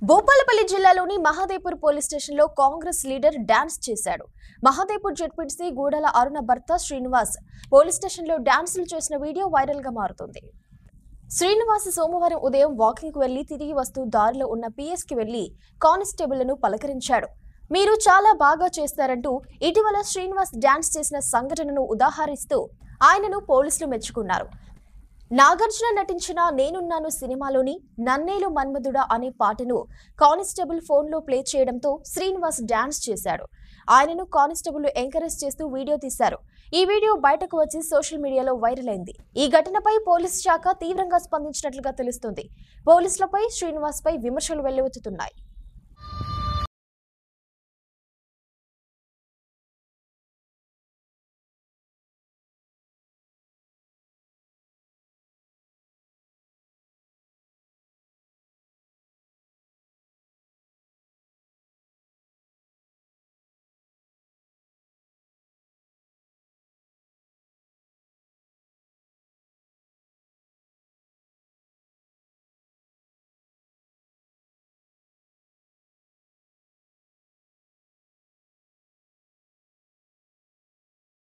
భూపాలపల్లి జిల్లాలోని మహాదేవ్పూర్ పోలీస్ స్టేషన్లో Congress leader dance చేశాడు. మహాదేవ్పూర్ జెడ్పీటీసీ గూడల అరుణ భర్త శ్రీనివాస్ పోలీస్ స్టేషన్లో డాన్సులు చేసిన వీడియో వైరల్ గా మారుతుంది. శ్రీనివాస్ సోమవారం ఉదయం వాకింగ్ కు వెళ్లి తిరిగి వస్తూ దారిలో ఉన్న పిఎస్ కి వెళ్లి కానిస్టేబుల్లను పలకరించాడు. మీరు చాలా బాగా చేస్తారంటూ ఇటీవల శ్రీనివాస్ డాన్స్ చేసిన సంఘటనను ఉదాహరిస్తూ ఆయనను పోలీసులు మెచ్చుకున్నారు. నాగార్జున నటించిన నేనున్నాను సినిమాలోని నన్నేలు మన్మధుడా అనే పాటను కానిస్టేబుల్ ఫోన్లో ప్లే చేయడంతో శ్రీనివాస్ డాన్స్ చేశాడు. ఆయనను కానిస్టేబుల్ ఎంకరేజ్ చేస్తూ వీడియో తీశారు. ఈ వీడియో బయటకు వచ్చి సోషల్ మీడియాలో వైరల్ అయింది. ఈ ఘటనపై పోలీసు శాఖ తీవ్రంగా స్పందించినట్లుగా తెలుస్తుంది. పోలీసులపై శ్రీనివాస్ పై విమర్శలు వెల్లువెత్తుతున్నాయి.